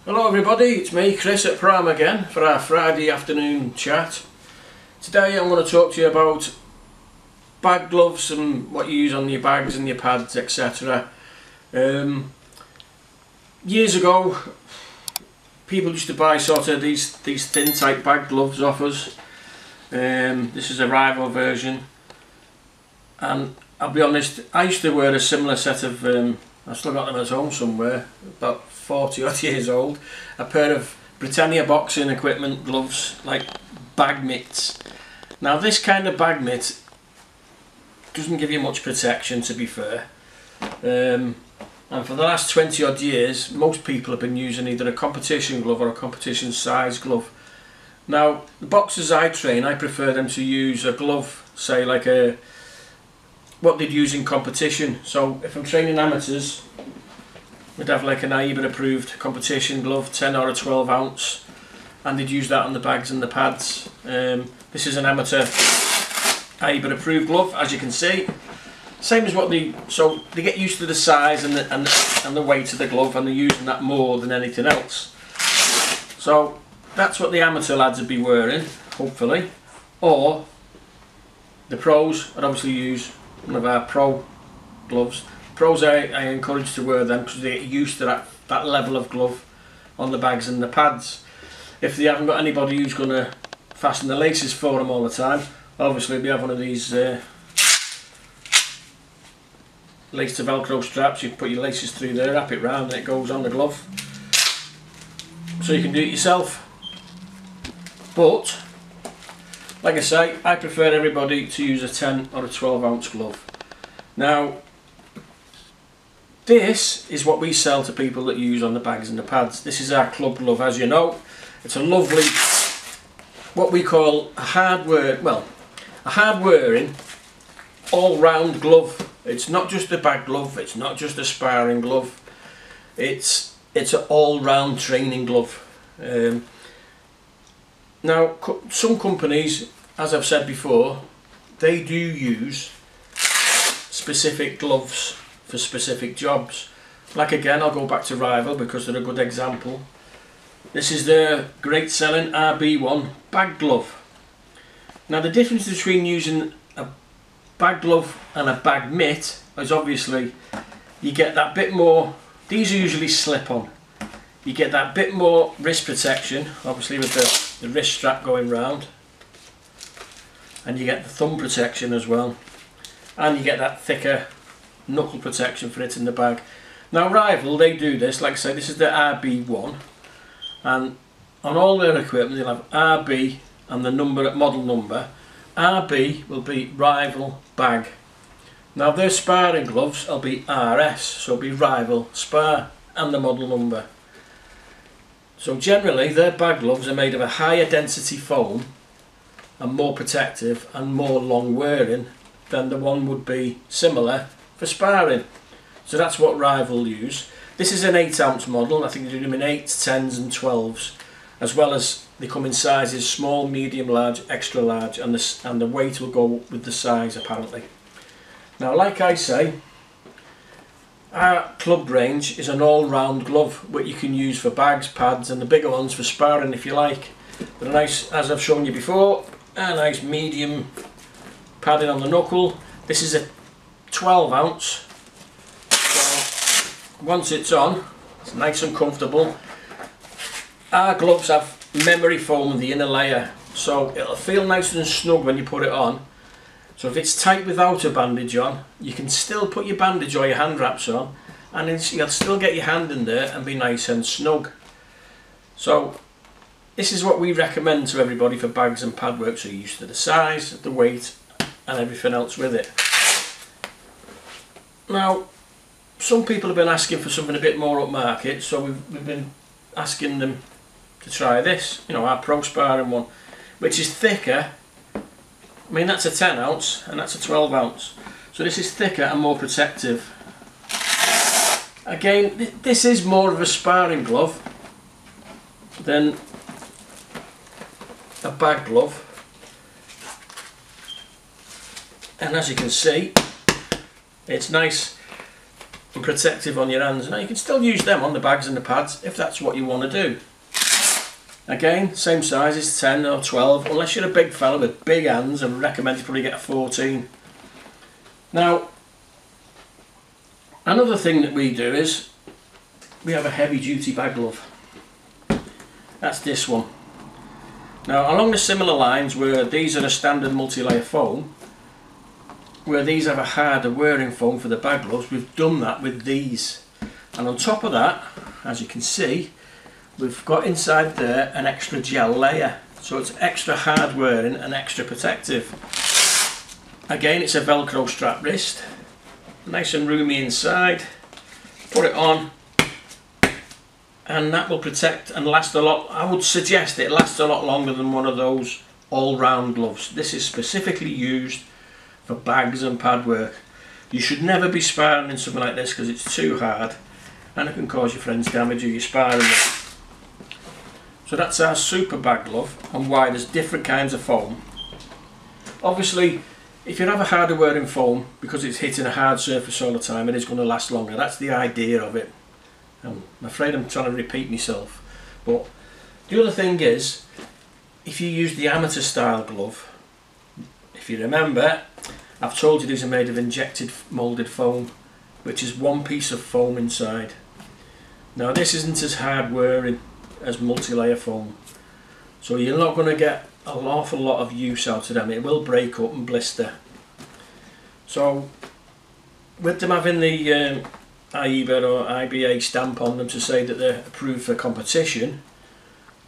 Hello everybody, it's me Chris at Pram again for our Friday afternoon chat. Today I'm going to talk to you about bag gloves and what you use on your bags and your pads, etc. Years ago people used to buy sort of these thin type bag gloves off us. This is a rival version, and I'll be honest, I used to wear a similar set of I've still got them at home somewhere, about 40 odd years old, a pair of Britannia boxing equipment gloves, like bag mitts. Now this kind of bag mitt doesn't give you much protection, to be fair, and for the last 20 odd years most people have been using either a competition glove or a competition size glove. Now the boxers I train, I prefer them to use a glove, say like what they'd use in competition. So if I'm training amateurs, we'd have like an AIBA approved competition glove, 10 or a 12 ounce, and they'd use that on the bags and the pads. This is an amateur AIBA approved glove, as you can see. Same as what so they get used to the size and the weight of the glove, and they're using that more than anything else. So that's what the amateur lads would be wearing, hopefully. Or the pros would obviously use one of our pro gloves. Pros, I encourage to wear them because they get used to that level of glove on the bags and the pads. If they haven't got anybody who's going to fasten the laces for them all the time, obviously we have one of these lace to velcro straps. You put your laces through there, wrap it round, and it goes on the glove, so you can do it yourself. But like I say, I prefer everybody to use a 10 or a 12 ounce glove. Now this is what we sell to people that use on the bags and the pads. This is our club glove, as you know. It's a lovely, what we call a hard wearing all round glove. It's not just a bag glove, it's not just a sparring glove, it's an all round training glove. Now some companies, as I've said before, they do use specific gloves for specific jobs. Like again, I'll go back to Rival because they're a good example. This is their great selling RB1 bag glove. Now the difference between using a bag glove and a bag mitt is obviously you get that bit more, these are usually slip on, you get that bit more wrist protection, obviously with the wrist strap going round, and you get the thumb protection as well, and you get that thicker knuckle protection for it in the bag. Now Rival, they do this, like I say, this is the RB1, and on all their equipment they'll have RB and the model number. RB will be Rival bag. Now their sparring gloves will be RS, so it'll be Rival Spar and the model number. So generally their bag gloves are made of a higher density foam and more protective and more long wearing than the one would be similar for sparring. So that's what Rival use. This is an 8 ounce model. I think they do them in 8s, 10s and 12s, as well as they come in sizes small, medium, large, extra large, and the weight will go with the size apparently. Now like I say, our club range is an all-round glove which you can use for bags, pads, and the bigger ones for sparring if you like. But a nice, as I've shown you before, a nice medium padding on the knuckle. This is a 12 ounce, so once it's on, it's nice and comfortable. Our gloves have memory foam in the inner layer, so it'll feel nice and snug when you put it on. So if it's tight without a bandage on, you can still put your bandage or your hand wraps on, and you'll still get your hand in there and be nice and snug. So this is what we recommend to everybody for bags and pad work, so you're used to the size, the weight and everything else with it. Now some people have been asking for something a bit more upmarket, so we've been asking them to try this, you know, our pro sparring one, which is thicker. I mean, that's a 10 ounce and that's a 12 ounce, so this is thicker and more protective. Again, this is more of a sparring glove than a bag glove, and as you can see, it's nice and protective on your hands. Now you can still use them on the bags and the pads if that's what you want to do. Again, same size as 10 or 12, unless you're a big fella with big hands, I recommend you probably get a 14. Now, another thing that we do is we have a heavy duty bag glove. That's this one. Now, along the similar lines where these are a standard multi-layer foam, where these have a harder wearing foam for the bag gloves, we've done that with these. And on top of that, as you can see, we've got inside there an extra gel layer. So it's extra hard wearing and extra protective. Again, it's a Velcro strap wrist. Nice and roomy inside. Put it on, and that will protect and last a lot. I would suggest it lasts a lot longer than one of those all-round gloves. This is specifically used for bags and pad work. You should never be sparring in something like this because it's too hard and it can cause your friends damage if you're sparring with. So that's our super bag glove, and why there's different kinds of foam. Obviously, if you have a harder wearing foam, because it's hitting a hard surface all the time, it is going to last longer. That's the idea of it. I'm afraid I'm trying to repeat myself. But the other thing is, if you use the amateur style glove, if you remember, I've told you these are made of injected moulded foam, which is one piece of foam inside. Now this isn't as hard wearing as multi-layer foam, so you're not going to get an awful lot of use out of them. It will break up and blister. So with them having the IEBA or IBA stamp on them to say that they're approved for competition,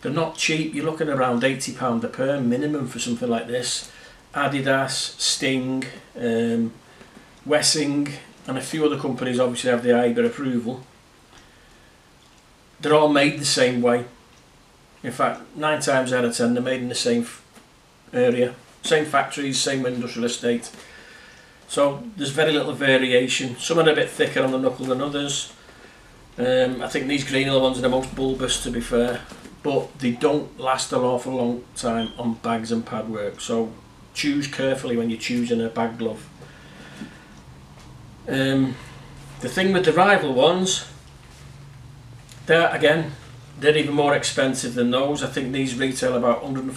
they're not cheap. You're looking around £80 a pair minimum for something like this. Adidas, Sting, Wessing and a few other companies obviously have the IEBA approval. They're all made the same way. In fact, 9 times out of 10 they're made in the same area, same factories, same industrial estate. So there's very little variation. Some are a bit thicker on the knuckle than others. I think these greener ones are the most bulbous, to be fair, but they don't last an awful long time on bags and pad work. So choose carefully when you're choosing a bag glove. The thing with the rival ones, they're even more expensive than those. I think these retail about £105,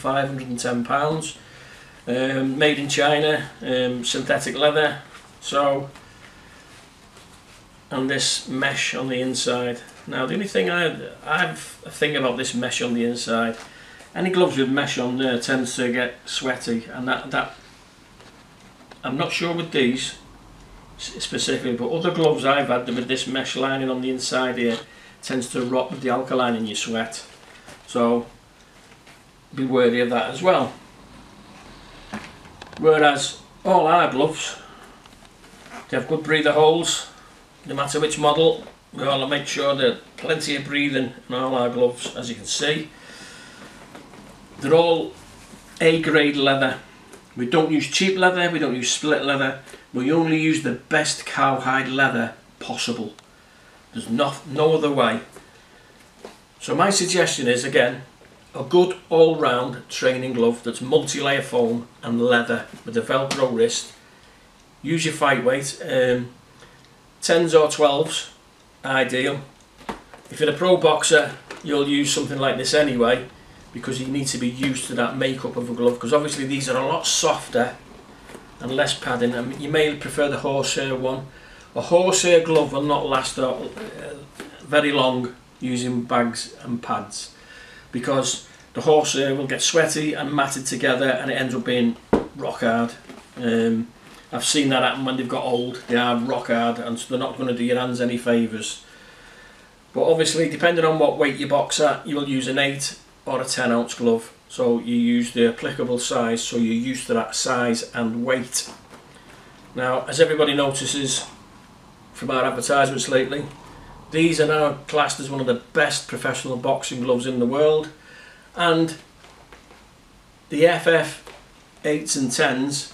£110. Made in China, synthetic leather. So, and this mesh on the inside. Now the only thing I have a thing about this mesh on the inside. Any gloves with mesh on there tends to get sweaty, and that I'm not sure with these specifically, but other gloves I've had with this mesh lining on the inside here tends to rot with the alkaline in your sweat. So be wary of that as well. Whereas all our gloves, they have good breather holes, no matter which model. We all make sure there's plenty of breathing in all our gloves, as you can see. They're all A-grade leather. We don't use cheap leather, we don't use split leather, we only use the best cowhide leather possible. There's no other way. So my suggestion is, again, a good all-round training glove that's multi-layer foam and leather with a Velcro wrist. Use your fight weight, 10s or 12s, ideal. If you're a pro boxer, you'll use something like this anyway, because you need to be used to that makeup of a glove, because obviously these are a lot softer and less padding, and you may prefer the horsehair one. A horsehair glove will not last very long using bags and pads, because the horsehair will get sweaty and matted together and it ends up being rock hard. I've seen that happen when they've got old. They are rock hard, and so they're not going to do your hands any favours. But obviously, depending on what weight you box at, you'll use an 8 or a 10 ounce glove. So you use the applicable size, so you're used to that size and weight. Now, as everybody notices from our advertisements lately, these are now classed as one of the best professional boxing gloves in the world, and the FF 8s and 10s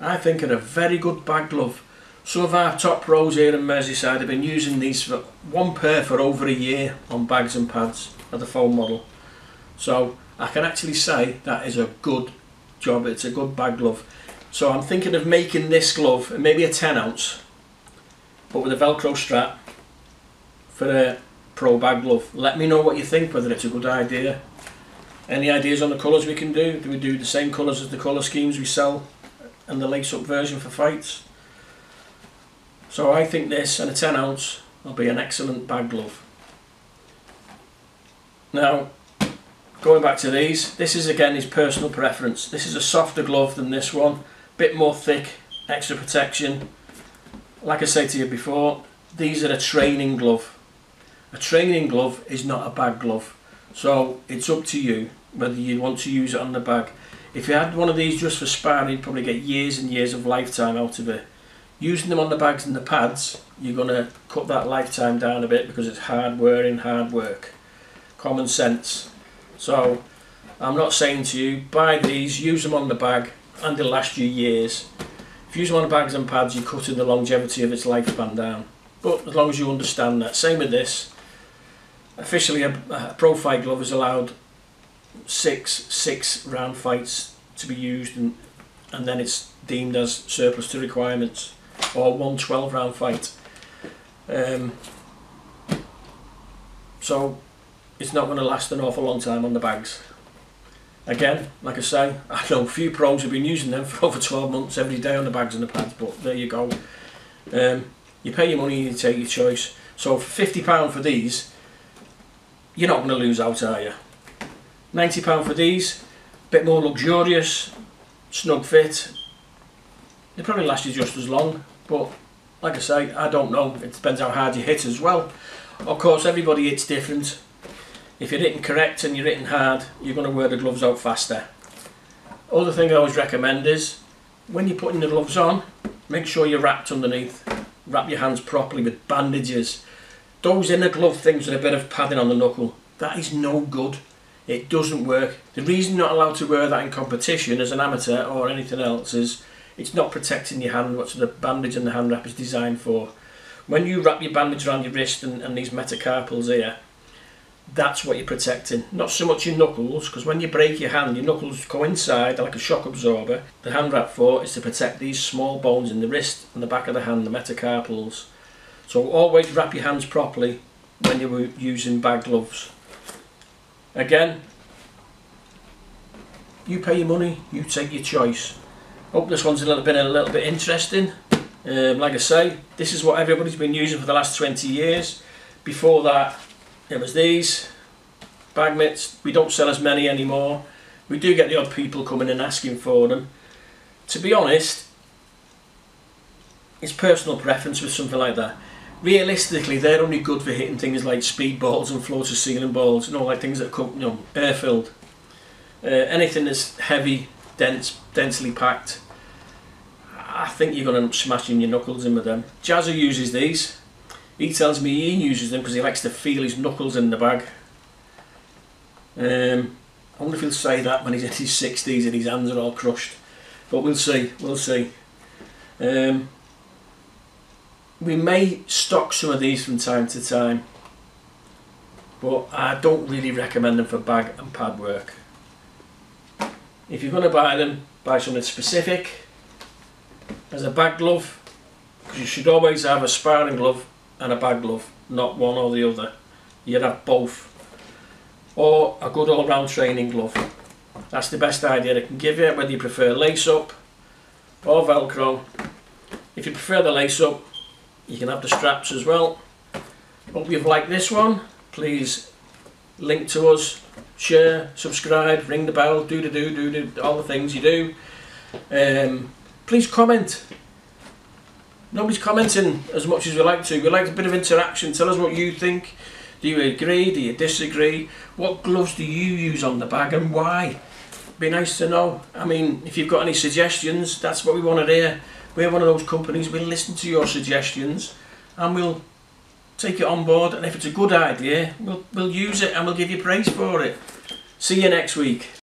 I think are a very good bag glove. Some of our top pros here in Merseyside have been using these for one pair for over a year on bags and pads of the foam model. So I can actually say that is a good job, it's a good bag glove. So I'm thinking of making this glove maybe a 10 ounce but with a Velcro strap for a pro bag glove. Let me know what you think, whether it's a good idea. Any ideas on the colours we can do? Do we do the same colours as the colour schemes we sell and the lace-up version for fights? So I think this and a 10 ounce will be an excellent bag glove. Now, going back to these, this is again his personal preference. This is a softer glove than this one, bit more thick, extra protection. Like I said to you before, these are a training glove. A training glove is not a bag glove, so it's up to you whether you want to use it on the bag. If you had one of these just for sparring, you'd probably get years and years of lifetime out of it. Using them on the bags and the pads, you're going to cut that lifetime down a bit because it's hard wearing, hard work. Common sense. So I'm not saying to you, buy these, use them on the bag, and they'll last you years. If you use them on the bags and pads, you're cutting the longevity of its lifespan down. But as long as you understand that. Same with this. Officially a pro fight glove is allowed six round fights to be used, and then it's deemed as surplus to requirements, or 1 12-round fight. So it's not going to last an awful long time on the bags. Again, like I say, I know a few pros have been using them for over 12 months every day on the bags and the pads, but there you go. You pay your money, you take your choice. So for £50 for these, you're not going to lose out, are you? £90 for these, a bit more luxurious, snug fit. They probably last you just as long, but like I say, I don't know. It depends how hard you hit as well. Of course, everybody hits different. If you're hitting correct and you're hitting hard, you're going to wear the gloves out faster. Other thing I always recommend is, when you're putting the gloves on, make sure you're wrapped underneath. Wrap your hands properly with bandages. Those inner glove things with a bit of padding on the knuckle, that is no good. It doesn't work. The reason you're not allowed to wear that in competition as an amateur or anything else is it's not protecting your hand, what the bandage and the hand wrap is designed for. When you wrap your bandage around your wrist and these metacarpals here, that's what you're protecting. Not so much your knuckles, because when you break your hand, your knuckles go inside like a shock absorber. The hand wrap for is to protect these small bones in the wrist and the back of the hand, the metacarpals. So always wrap your hands properly when you're using bag gloves. Again, you pay your money, you take your choice. Hope this one's a little bit interesting. Like I say, this is what everybody's been using for the last 20 years. Before that, it was these bag mitts. We don't sell as many anymore. We do get the odd people coming and asking for them. To be honest, it's personal preference with something like that. Realistically, they're only good for hitting things like speed balls and floor to ceiling balls, you know, like things that come, you know, air filled. Anything that's heavy, densely packed, I think you're going to end up smashing your knuckles in with them. Jazza uses these. He tells me he uses them because he likes to feel his knuckles in the bag. I wonder if he'll say that when he's in his 60s and his hands are all crushed. But we'll see, we'll see. We may stock some of these from time to time, but I don't really recommend them for bag and pad work. If you're going to buy them, buy something specific as a bag glove, because you should always have a sparring glove and a bag glove, not one or the other. You'd have both. Or a good all-round training glove. That's the best idea I can give you, whether you prefer lace-up or Velcro. If you prefer the lace-up, you can have the straps as well. Hope you've liked this one. Please link to us, share, subscribe, ring the bell, do all the things you do. Please comment. Nobody's commenting as much as we like to. We like a bit of interaction. Tell us what you think. Do you agree? Do you disagree? What gloves do you use on the bag and why? Be nice to know. I mean, if you've got any suggestions, that's what we want to hear. We're one of those companies, we'll listen to your suggestions and we'll take it on board, and if it's a good idea, we'll use it and we'll give you praise for it. See you next week.